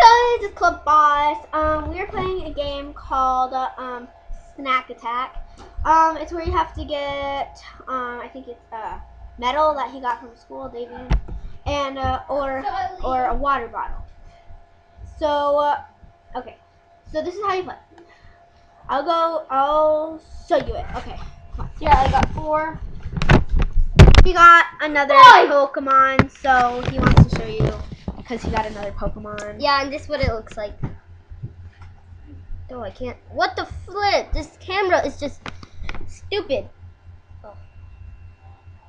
guys, it's Club Boss. We are playing a game called Snack Attack. It's where you have to get I think it's metal that he got from school, David, and or a water bottle. So okay, so this is how you play. I'll show you it. Okay, yeah, I got 4. He got another Pokemon, so he wants to show you because he got another Pokemon. Yeah, and this is what it looks like. Oh, I can't. What the flip? This camera is just stupid. Oh.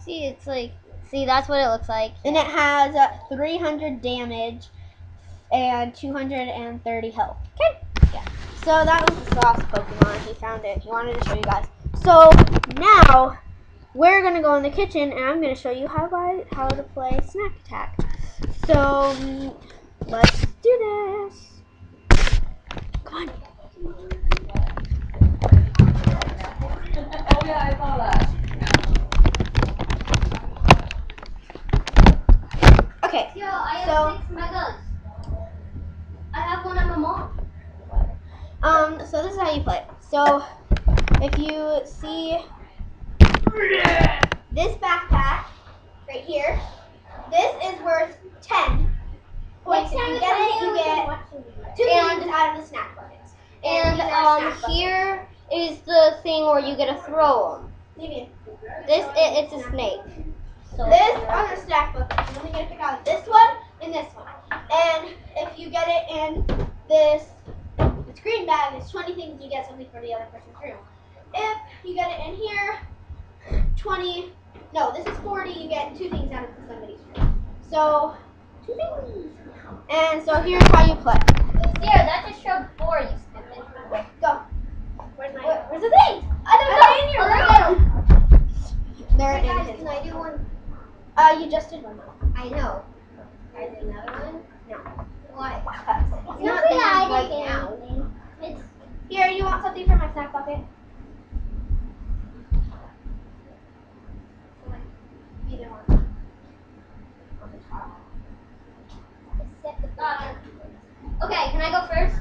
See, it's like, see, that's what it looks like. And it has 300 damage and 230 health. Okay. Yeah. So that was the sauce Pokemon. He found it. He wanted to show you guys. So now we're gonna go in the kitchen, and I'm gonna show you how to play Snack Attack. So let's do this. Come on. Oh yeah, I saw that. Okay. Yo, I have 6 megas. I have one at my mom. So this is how you play. So if you see this backpack right here, this is worth 10 points. If you get it, you get 2 things out of the snack buckets. And here is the thing where you get to throw them. It's a snake. So This are the snack buckets. You're only going to pick out this one and this one. And if you get it in this green bag, it's 20 things, you get something for the other person's room. If you get it in here, 20, no, this is 40, you get 2 things out of somebody's room. So, 2 things. And so here's how you play. Here, that just showed 4, you stupid. Go. Where's the things? They're in your room. They're in his Can I do one? You just did one. I know. Can I do another one? No. Why? It's not that right now. It's Here, you want something from my snack bucket? Either one. On the top. okay, can I go first?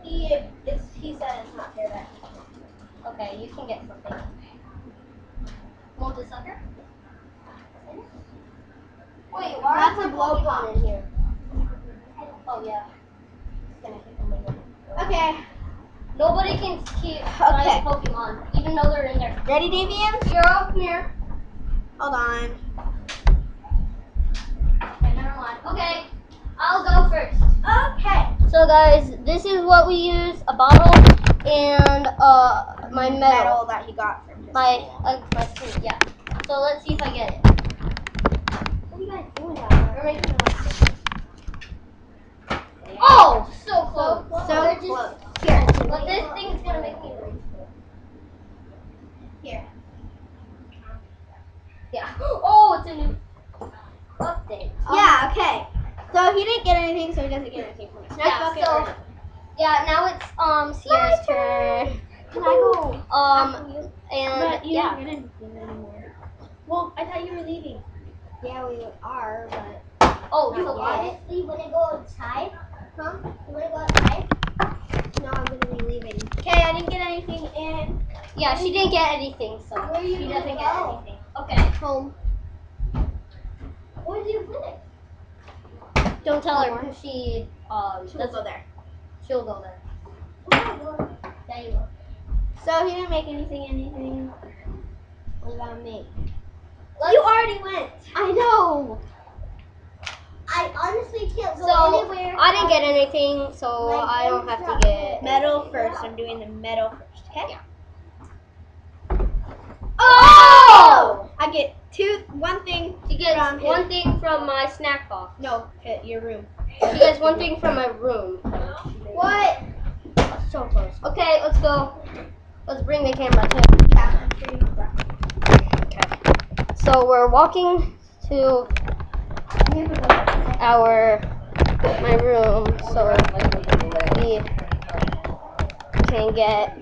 He said it's not fair that. Okay, you can get something. Want the sucker? Wait, why That's are a there blow Pokemon pop. in here? Oh yeah. Okay. Nobody can keep flying Pokemon, even though they're in there. Ready, Davian? You're up here. Hold on. Okay, never mind. Okay, I'll go first. Okay. So guys, this is what we use: a bottle and my metal. that he got from his My food, yeah. So let's see if I get it. What are you guys doing down there? We're making a mistake. Oh, so close. So close. Here. But this thing is gonna make me lose. Here. Yeah. Oh, it's a new update. Yeah, okay. So he didn't get anything, so he doesn't get anything from the snack Yeah, bucket. so yeah, now it's Sierra's turn. Can I go? And But you yeah. don't get anything anymore. Well, I thought you were leaving. Yeah, we are, but. Oh, Not so yet. honestly, when I go outside, Huh? when I go outside, No, I'm gonna be leaving. Okay, I didn't get anything in. yeah, she didn't get anything, so Where are you she gonna doesn't get go? anything. Okay. Home. Where do you put it? Don't tell her because she She'll go there. she'll go there. There you go. So he didn't make anything. What about me? Let's- You already went. I know. I honestly can't go anywhere. I didn't get anything, so I don't have to get Metal first. I'm doing the metal first. Okay. Yeah. Oh! I get one thing. She gets from his- one thing from my snack box. No, your room. She gets one thing from my room. What? So close. Okay, let's go. Let's bring the camera too. Yeah, I'm sure you that. Okay. So we're walking to my room so we can get.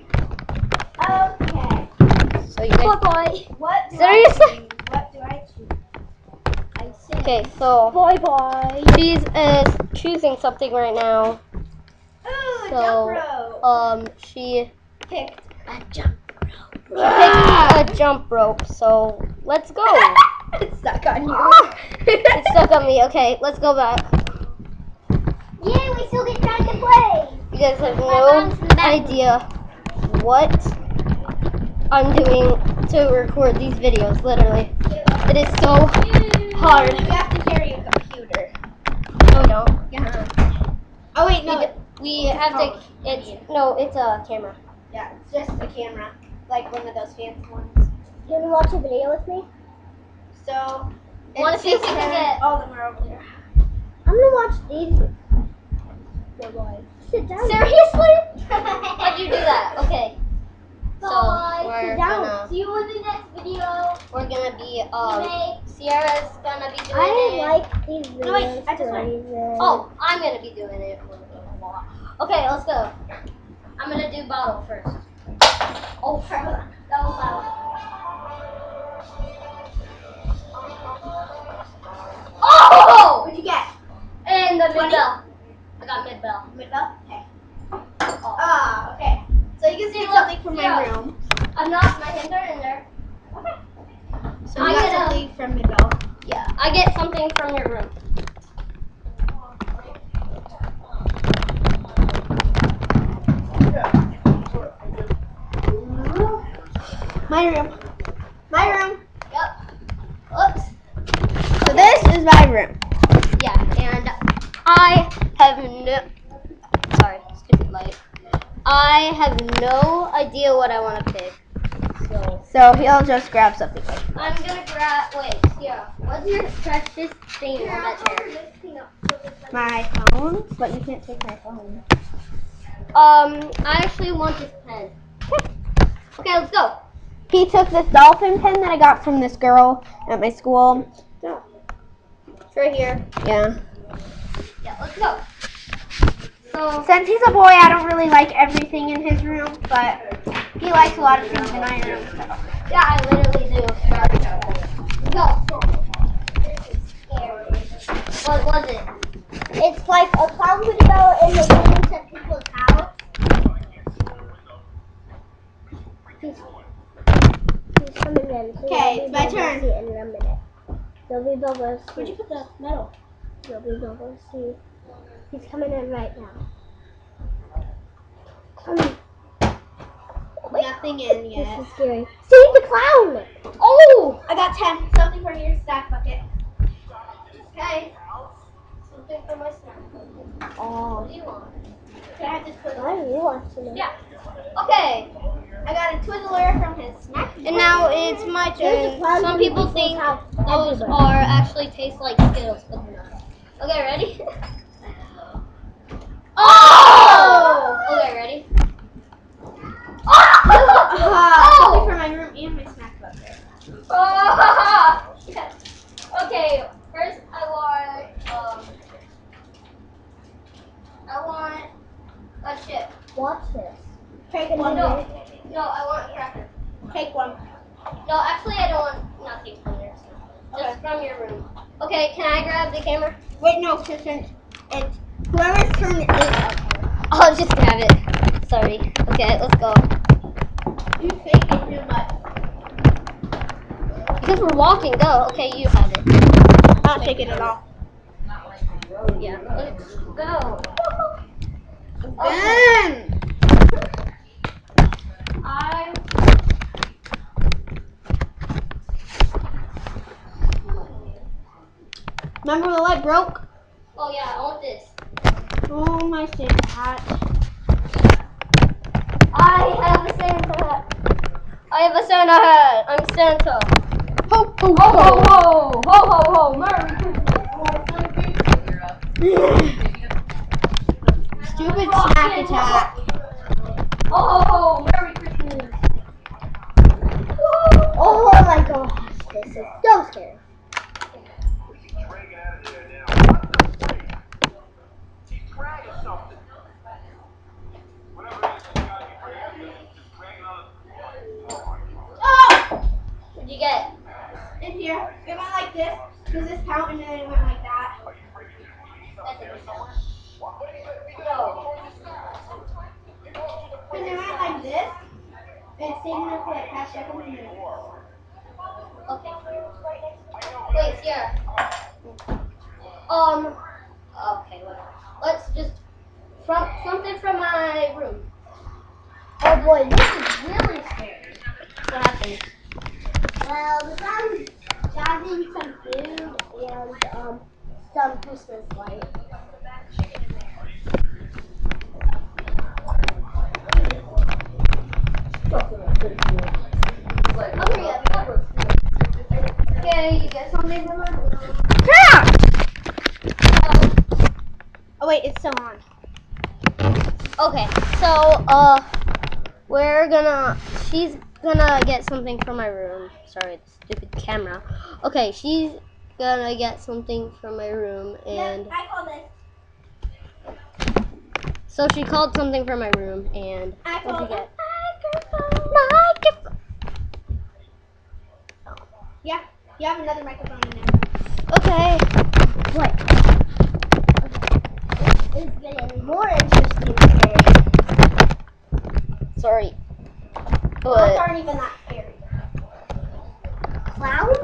Okay. So you guys. What do Seriously? What do I choose? I say Okay, so Bye bye. she's choosing something right now. Ooh, So, jump rope. she Picked a jump rope. picked a jump rope. So let's go. It's stuck on you. It's stuck on me. Okay, let's go back. Yeah, we still get time to play. You guys have no idea what I'm doing to record these videos. Literally, it is so hard. You have to carry a computer. Oh no. Yeah. Oh wait, no. We have to. It's a camera. Yeah, it's just a camera, like one of those fancy ones. You wanna watch a video with me? So, Wanna see if we can get? All of them are over there. I'm gonna watch these. Sit down. Seriously? How'd you do that? Okay. So we're gonna. See you in the next video. We're gonna be Sierra's gonna be doing I it. like these videos. No, wait, I just for went. reasons. Oh, I'm gonna be doing it. Okay, let's go. I'm gonna do bottle first. Oh, that was loud. Oh! What'd you get? And the 20? mid bell. I got mid bell. Middle? Okay. Ah, okay. So you can see See, something look, from my yeah. room. I'm not. My hands are in there. Okay. So I'm you got gonna- something from Middle. Yeah, I get something from your room. My room. My room. Yep. Oops. So this is my room. Yeah, and I have no. Sorry, stupid light. I have no idea what I want to pick. So he'll just grab something. I'm gonna grab. Wait, yeah. What's your precious thing on that chair? My phone, but you can't take my phone. I actually want this pen. Okay, let's go. He took this dolphin pen that I got from this girl at my school. It's right here. Yeah. Yeah, let's go. So, Since he's a boy, I don't really like everything in his room, but he likes a lot of things in my room. So. yeah, I literally do. Go. What was it? It's like a clown would go in the rooms at people's house. He's coming in. So Okay, you'll it's be my able to turn. see it in a minute. You'll be able to see. Where'd you put the metal? You'll be able to see. He's coming in right now. Coming. Nothing in This yet. is scary. See the clown! Oh! I got 10. Something for your snack bucket. Okay. Something for my snack. Oh. What do you want? Can I just put? Why do you want to know? Yeah. Okay. I got a Twizzler from his snack. And now it's my turn. Some people think those everywhere. are actually taste like Skittles, but they're not. Okay, ready? Oh! Okay, ready? Something for my room and my snack bucket. Oh! Yes. Okay, first I want a chip. Watch this. Take No, one. no, I want a cracker. Take one. No, actually I don't want nothing from there. Just from your room. Okay, can I grab the camera? Wait, no, since it's whoever's turn it is. I'll just grab it. Sorry. Okay, let's go. You fake it too much. Because we're walking, go. Okay, you have it. I'm not taking it all. Yeah, let's go. Then. Remember the light broke? Oh yeah, I want this. Oh, my Santa hat. I have a Santa hat. I have a Santa hat. I'm Santa. Ho, ho, Ho ho ho! Ho ho ho! Merry Christmas! Stupid snack attack. Ho ho ho! Merry Christmas! Oh my gosh, this is so scary. Oh! What'd you get? In here. It went like this. Does this count? And then When they're not like this, it's staying there for like half seconds and then Okay. Wait, Sierra. Okay, whatever. Let's just something from my room. Oh boy, this is really scary. What happened? Well, the sound gathering some food and some Christmas lights. Okay, you get something from my room. oh wait, it's still on. Okay, so she's gonna get something from my room. Sorry, the stupid camera. Okay, she's gonna get something from my room, and I call this. so she called something from my room, and I what'd you call get? microphone. Yeah, you have another microphone in there. Okay. What? This is getting more interesting today. Sorry. Clowns aren't even that scary. Clowns?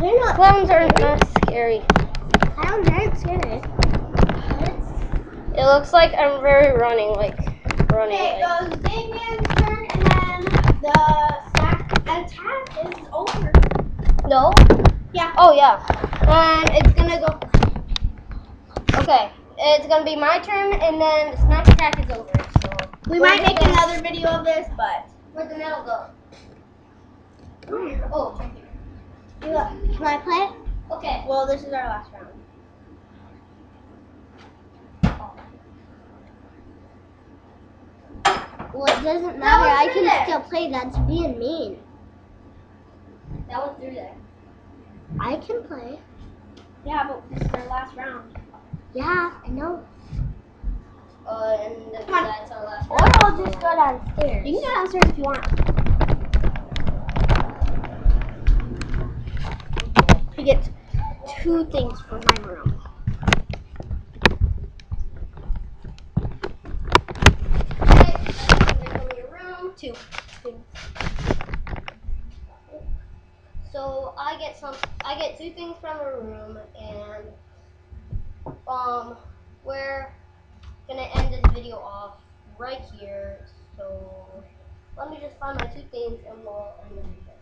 They're not. Clowns aren't that scary. Clowns aren't scary. It looks like I'm running. Okay, it goes Damien's turn, and then the attack is over. No? Yeah. Oh, yeah. And it's gonna go. Okay. It's gonna be my turn, and then the snack attack is over. So We might make another video of this, but where'd the metal go? Oh, it's right here. Can I play? Okay. well, this is our last round. Well, it doesn't matter. I through can there. still play. That's being mean. That was through there. I can play. Yeah, but this is our last round. Yeah, I know. And Come on. that's our last Or round. I'll just go downstairs. You can go downstairs if you want. You get 2 things from my room. Okay. Something from your room. 2 things. So I get 2 things from a room, and we're gonna end this video off right here. So let me just find my 2 things, and we'll end the video.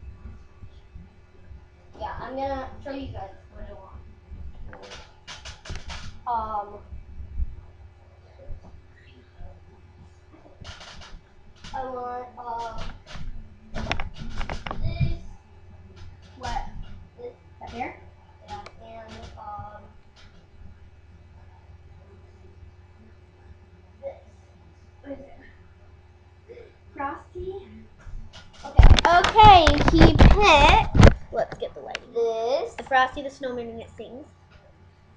Yeah, I'm gonna show you guys what I want. I want this. What? This. Up here? Yeah, and this. What is it? Frosty? Okay. Okay, he picked. Let's get the lighting. This. The Frosty the Snowman, and it sings.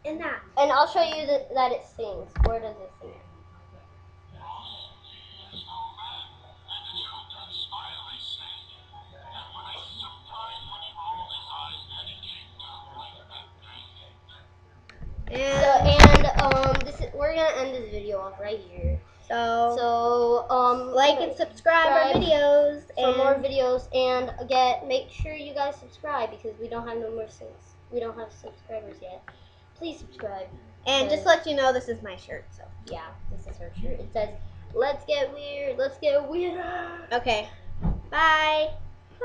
And that. And I'll show you that it sings. Where does it sing? We're gonna end this video off right here. So Like and subscribe our videos for more videos, and make sure you guys subscribe, because we don't have we don't have subscribers yet. Please subscribe. And just to let you know, this is my shirt. So Yeah, this is her shirt. It says, "Let's get weird. Let's get weirder." okay, bye.